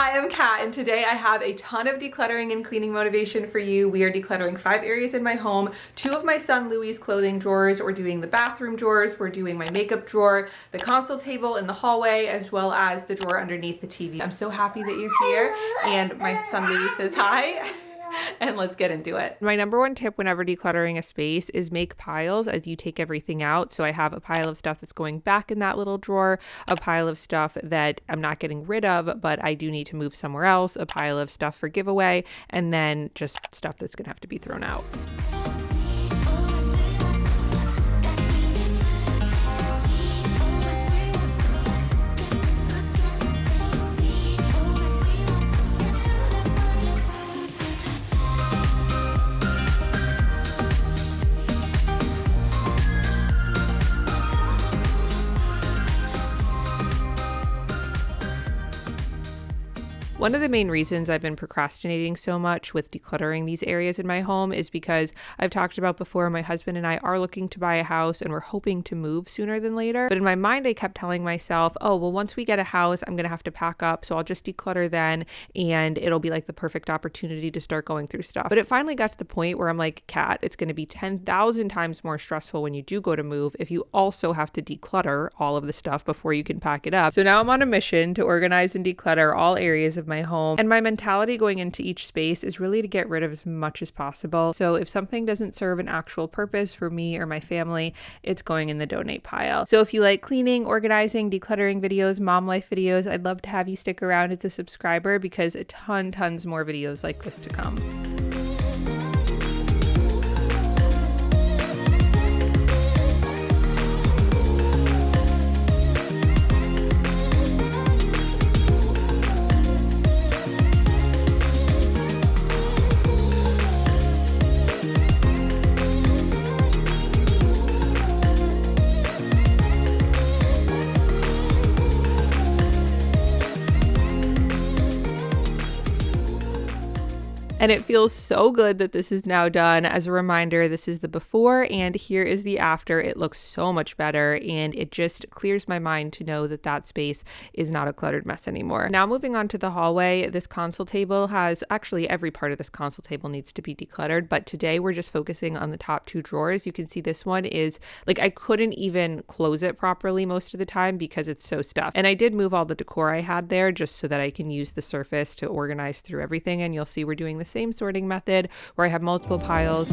Hi, I'm Kat, and today I have a ton of decluttering and cleaning motivation for you. We are decluttering 5 areas in my home, 2 of my son Louie's clothing drawers, we're doing the bathroom drawers, we're doing my makeup drawer, the console table in the hallway, as well as the drawer underneath the TV. I'm so happy that you're here, and my son Louie says hi. And let's get into it. My number one tip whenever decluttering a space is make piles as you take everything out. So I have a pile of stuff that's going back in that little drawer, a pile of stuff that I'm not getting rid of, but I do need to move somewhere else, a pile of stuff for giveaway, and then just stuff that's gonna have to be thrown out. One of the main reasons I've been procrastinating so much with decluttering these areas in my home is because I've talked about before, my husband and I are looking to buy a house and we're hoping to move sooner than later. But in my mind, I kept telling myself, oh, well, once we get a house, I'm going to have to pack up. So I'll just declutter then and it'll be like the perfect opportunity to start going through stuff. But it finally got to the point where I'm like, Kat, it's going to be 10,000 times more stressful when you do go to move if you also have to declutter all of the stuff before you can pack it up. So now I'm on a mission to organize and declutter all areas of my home. And my mentality going into each space is really to get rid of as much as possible. So if something doesn't serve an actual purpose for me or my family, it's going in the donate pile. So if you like cleaning, organizing, decluttering videos, mom life videos, I'd love to have you stick around as a subscriber because tons more videos like this to come. And it feels so good that this is now done. As a reminder, this is the before and here is the after. It looks so much better and it just clears my mind to know that that space is not a cluttered mess anymore. Now moving on to the hallway, this console table has, actually every part of this console table needs to be decluttered, but today we're just focusing on the top 2 drawers. You can see this one is, like, I couldn't even close it properly most of the time because it's so stuffed. And I did move all the decor I had there just so that I can use the surface to organize through everything, and you'll see we're doing the same sorting method where I have multiple piles.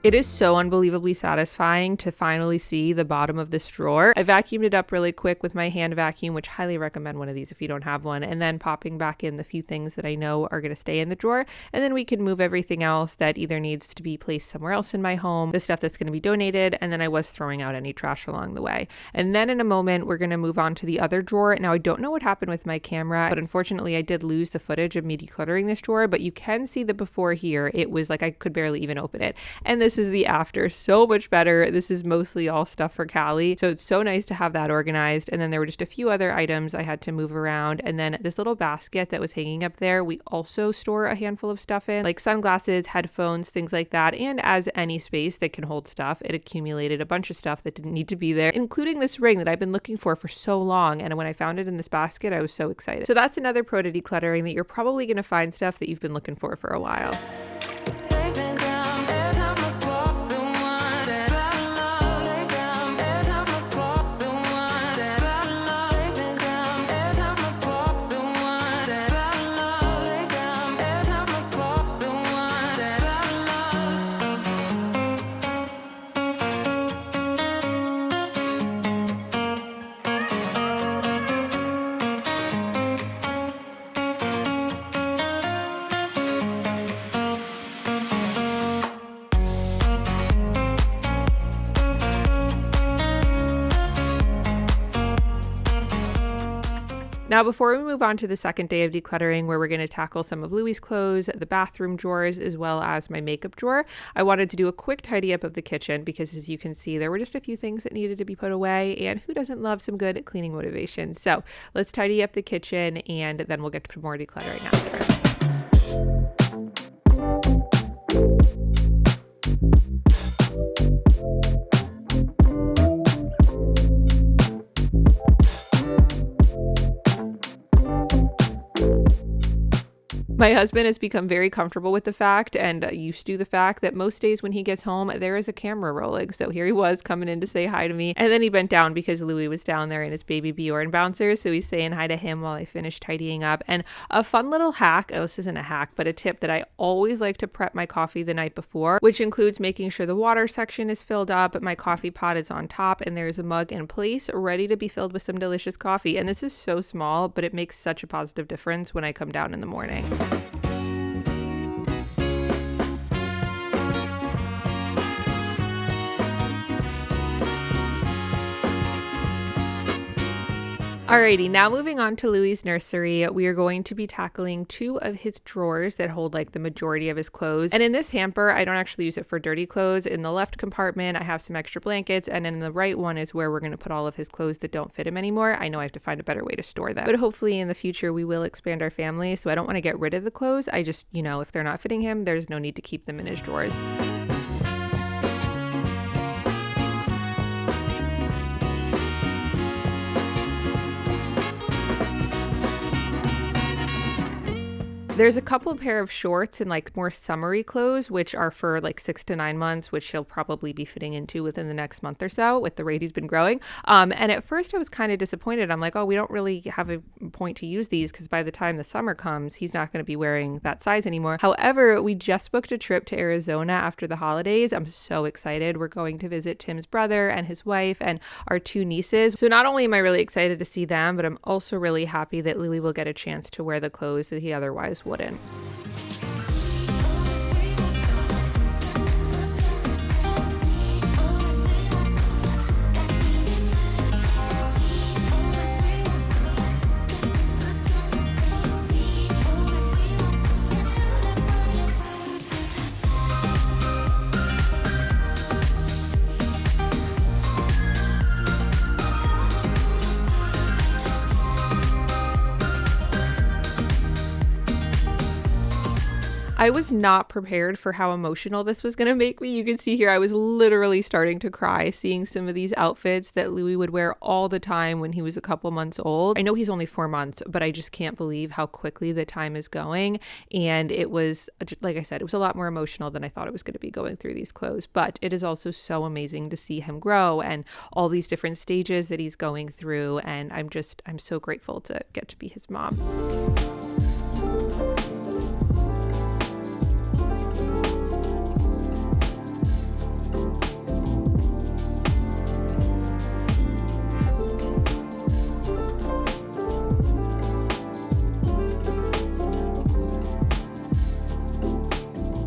It is so unbelievably satisfying to finally see the bottom of this drawer. I vacuumed it up really quick with my hand vacuum, which highly recommend one of these if you don't have one, and then popping back in the few things that I know are going to stay in the drawer, and then we can move everything else that either needs to be placed somewhere else in my home, the stuff that's going to be donated, and then I was throwing out any trash along the way. And then in a moment, we're going to move on to the other drawer. Now, I don't know what happened with my camera, but unfortunately, I did lose the footage of me decluttering this drawer, but you can see the before here. It was like I could barely even open it. And this is the after. So much better. This is mostly all stuff for Callie. So it's so nice to have that organized. And then there were just a few other items I had to move around. And then this little basket that was hanging up there, we also store a handful of stuff in, like sunglasses, headphones, things like that. And as any space that can hold stuff, it accumulated a bunch of stuff that didn't need to be there, including this ring that I've been looking for so long. And when I found it in this basket, I was so excited. So that's another pro to decluttering, that you're probably going to find stuff that you've been looking for a while. Now, before we move on to the second day of decluttering, where we're going to tackle some of Louie's clothes, the bathroom drawers, as well as my makeup drawer, I wanted to do a quick tidy up of the kitchen because, as you can see, there were just a few things that needed to be put away, and who doesn't love some good cleaning motivation? So let's tidy up the kitchen, and then we'll get to more decluttering after. My husband has become very comfortable with the fact and used to the fact that most days when he gets home, there is a camera rolling. So here he was coming in to say hi to me. And then he bent down because Louie was down there in his baby Bjorn bouncer. So he's saying hi to him while I finish tidying up. And a fun little hack, this isn't a hack, but a tip that I always like to prep my coffee the night before, which includes making sure the water section is filled up, my coffee pot is on top, and there's a mug in place ready to be filled with some delicious coffee. And this is so small, but it makes such a positive difference when I come down in the morning. Alrighty, now moving on to Louie's nursery, we are going to be tackling 2 of his drawers that hold like the majority of his clothes. And in this hamper, I don't actually use it for dirty clothes. In the left compartment, I have some extra blankets, and in the right one is where we're going to put all of his clothes that don't fit him anymore. I know I have to find a better way to store them, but hopefully in the future we will expand our family, so I don't want to get rid of the clothes. I just, if they're not fitting him, there's no need to keep them in his drawers. There's a couple pair of shorts and like more summery clothes, which are for like 6 to 9 months, which he'll probably be fitting into within the next month or so with the rate he's been growing. And at first I was kind of disappointed. I'm like, we don't really have a point to use these because by the time the summer comes, he's not going to be wearing that size anymore. However, we just booked a trip to Arizona after the holidays. I'm so excited. We're going to visit Tim's brother and his wife and our 2 nieces. So not only am I really excited to see them, but I'm also really happy that Louie will get a chance to wear the clothes that he otherwise wouldn't. I was not prepared for how emotional this was going to make me. You can see here I was literally starting to cry seeing some of these outfits that Louie would wear all the time when he was a couple months old. I know he's only 4 months, but I just can't believe how quickly the time is going. And it was, like I said, it was a lot more emotional than I thought it was going to be going through these clothes. But it is also so amazing to see him grow and all these different stages that he's going through. And I'm so grateful to get to be his mom.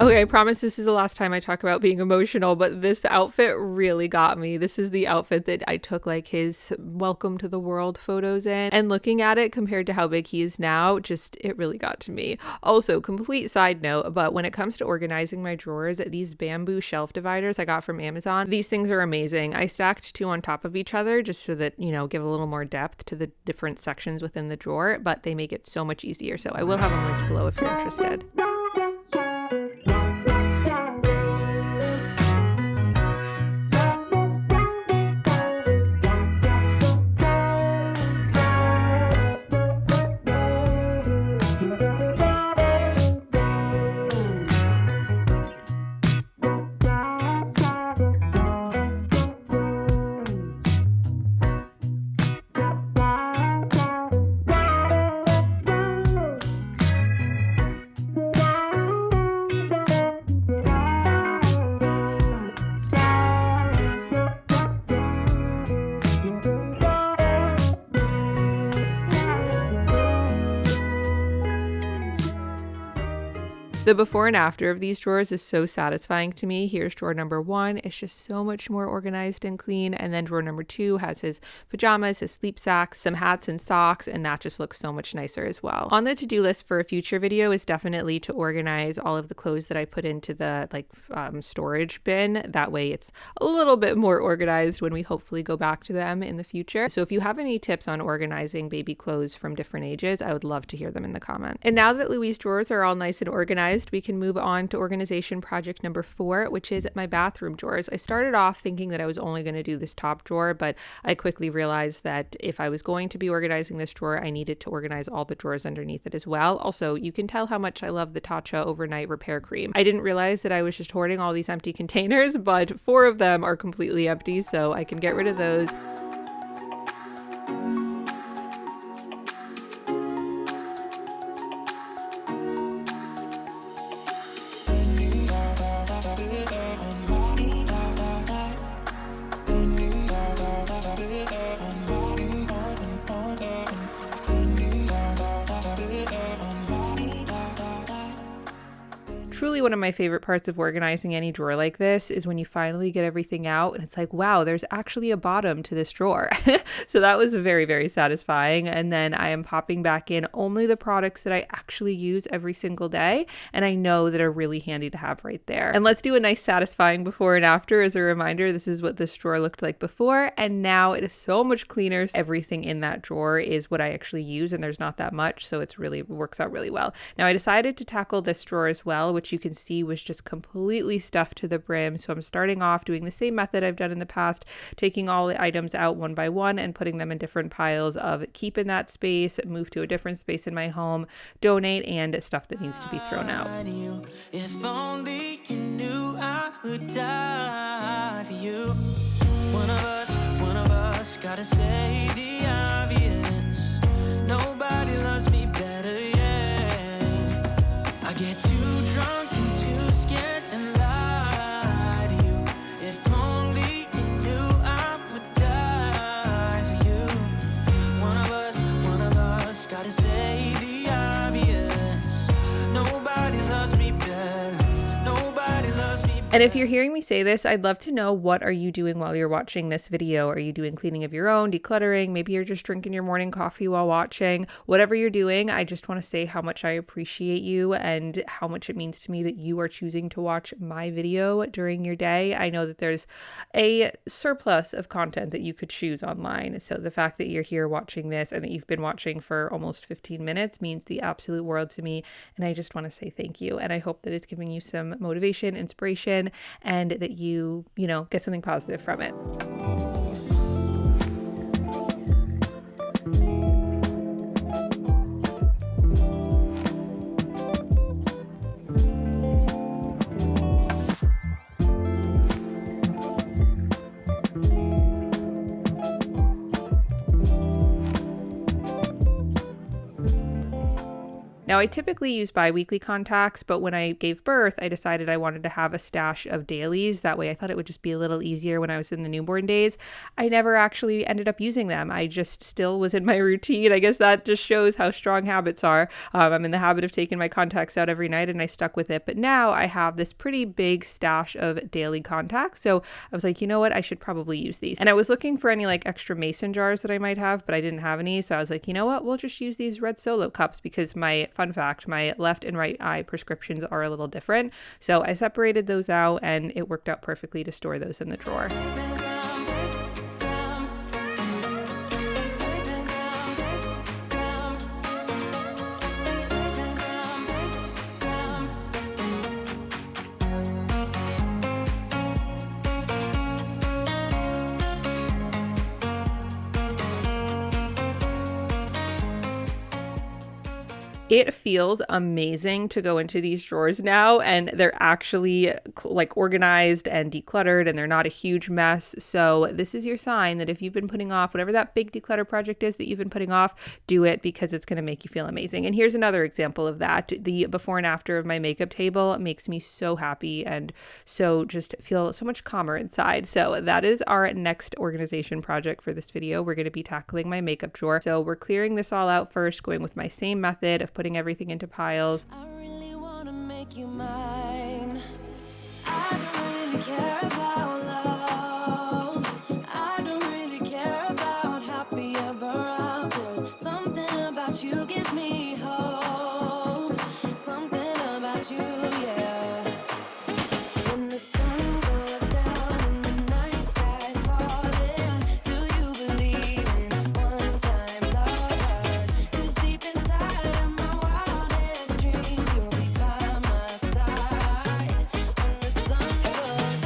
Okay, I promise this is the last time I talk about being emotional, but this outfit really got me. This is the outfit that I took like his welcome to the world photos in, and looking at it compared to how big he is now, it really got to me. Also, complete side note, but when it comes to organizing my drawers, these bamboo shelf dividers I got from Amazon, these things are amazing. I stacked 2 on top of each other just so that, give a little more depth to the different sections within the drawer, but they make it so much easier. So I will have them linked below if you're interested. The before and after of these drawers is so satisfying to me. Here's drawer number 1. It's just so much more organized and clean. And then drawer number 2 has his pajamas, his sleep sacks, some hats and socks, and that just looks so much nicer as well. On the to-do list for a future video is definitely to organize all of the clothes that I put into the storage bin. That way it's a little bit more organized when we hopefully go back to them in the future. So if you have any tips on organizing baby clothes from different ages, I would love to hear them in the comment. And now that Louie's drawers are all nice and organized, we can move on to organization project number 4, which is my bathroom drawers. I started off thinking that I was only going to do this top drawer, but I quickly realized that if I was going to be organizing this drawer, I needed to organize all the drawers underneath it as well. Also, you can tell how much I love the Tatcha Overnight Repair Cream. I didn't realize that I was just hoarding all these empty containers, but 4 of them are completely empty, so I can get rid of those. Truly one of my favorite parts of organizing any drawer like this is when you finally get everything out and it's like, wow, there's actually a bottom to this drawer. So that was very, very satisfying. And then I am popping back in only the products that I actually use every single day and I know that are really handy to have right there. And let's do a nice satisfying before and after as a reminder. This is what this drawer looked like before and now it is so much cleaner. Everything in that drawer is what I actually use and there's not that much, so it works out really well. Now I decided to tackle this drawer as well, which you can see was just completely stuffed to the brim. So I'm starting off doing the same method I've done in the past, taking all the items out one by one and putting them in different piles of keep in that space, move to a different space in my home, donate, and stuff that needs to be thrown out. If only you knew I would die for you. One of us gotta say the obvious. Nobody loves me better, yeah. I get too drunk and too scared and lie to you. If only you knew I would die for you. One of us gotta say the obvious. Nobody loves me better. Nobody loves me better. And if you're hearing me say this, I'd love to know, what are you doing while you're watching this video? Are you doing cleaning of your own, decluttering? Maybe you're just drinking your morning coffee while watching. Whatever you're doing, I just want to say how much I appreciate you and how much it means to me that you are choosing to watch my video during your day. I know that there's a surplus of content that you could choose online. So the fact that you're here watching this and that you've been watching for almost 15 minutes means the absolute world to me. And I just want to say thank you. And I hope that it's giving you some motivation, inspiration, and that you get something positive from it. Now, I typically use bi-weekly contacts, but when I gave birth, I decided I wanted to have a stash of dailies. That way I thought it would just be a little easier when I was in the newborn days. I never actually ended up using them. I just still was in my routine. I guess that just shows how strong habits are. I'm in the habit of taking my contacts out every night and I stuck with it. But now I have this pretty big stash of daily contacts. So I was like, you know what? I should probably use these. And I was looking for any extra mason jars that I might have, but I didn't have any. So I was like, you know what? We'll just use these red Solo cups because fun fact, my left and right eye prescriptions are a little different. So I separated those out and it worked out perfectly to store those in the drawer. It feels amazing to go into these drawers now, and they're actually organized and decluttered and they're not a huge mess. So this is your sign that if you've been putting off whatever that big declutter project is that you've been putting off, do it because it's going to make you feel amazing. And here's another example of that. The before and after of my makeup table makes me so happy and so just feel so much calmer inside. So that is our next organization project for this video. We're going to be tackling my makeup drawer. So we're clearing this all out first, going with my same method of putting everything into piles. I really wanna make make you mine. I don't really care about love. I don't really care about happy ever afters. Something about you gives me hope. Something about you, yeah. When the sun goes down and the night sky's falling, do you believe in one-time lovers? 'Cause deep inside of my wildest dreams, you'll be by my side when the sun goes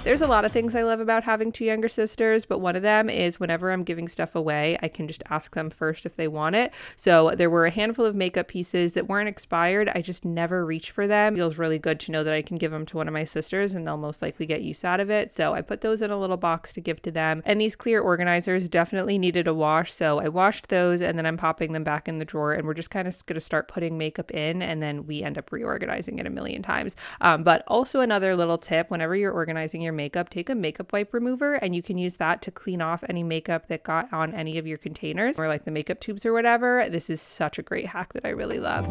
There's a lot of things I love about having two younger sisters, but one of them is whenever I'm giving stuff away, I can just ask them first if they want it. So there were a handful of makeup pieces that weren't expired. I just never reach for them. It feels really good to know that I can give them to one of my sisters and they'll most likely get use out of it. So I put those in a little box to give to them. And these clear organizers definitely needed a wash. So I washed those and then I'm popping them back in the drawer, and we're just kind of going to start putting makeup in, and then we end up reorganizing it a million times. But also another little tip, whenever you're organizing your makeup, take a makeup wipe remover and you can use that to clean off any makeup that got on any of your containers or like the makeup tubes or whatever. This is such a great hack that I really love.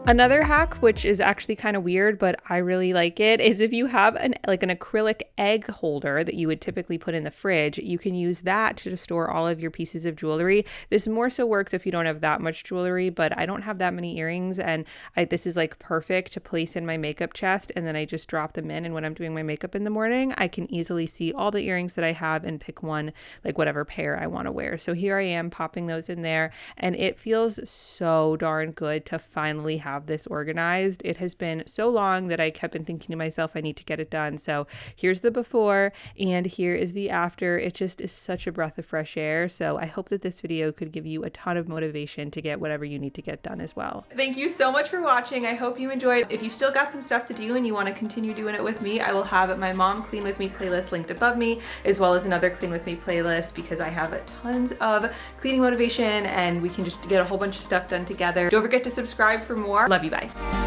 Another hack, which is actually kind of weird, but I really like it, is if you have an acrylic egg holder that you would typically put in the fridge, you can use that to store all of your pieces of jewelry. This more so works if you don't have that much jewelry, but I don't have that many earrings, and this is like perfect to place in my makeup chest, and then I just drop them in, and when I'm doing my makeup in the morning, I can easily see all the earrings that I have and pick one, like whatever pair I want to wear. So here I am popping those in there, and it feels so darn good to finally have this organized. It has been so long that I kept on thinking to myself, I need to get it done. So here's the before and here is the after. It just is such a breath of fresh air. So I hope that this video could give you a ton of motivation to get whatever you need to get done as well. Thank you so much for watching. I hope you enjoyed. If you still got some stuff to do and you want to continue doing it with me, I will have my Mom Clean With Me playlist linked above me, as well as another Clean With Me playlist, because I have tons of cleaning motivation and we can just get a whole bunch of stuff done together. Don't forget to subscribe for more. Love you, bye.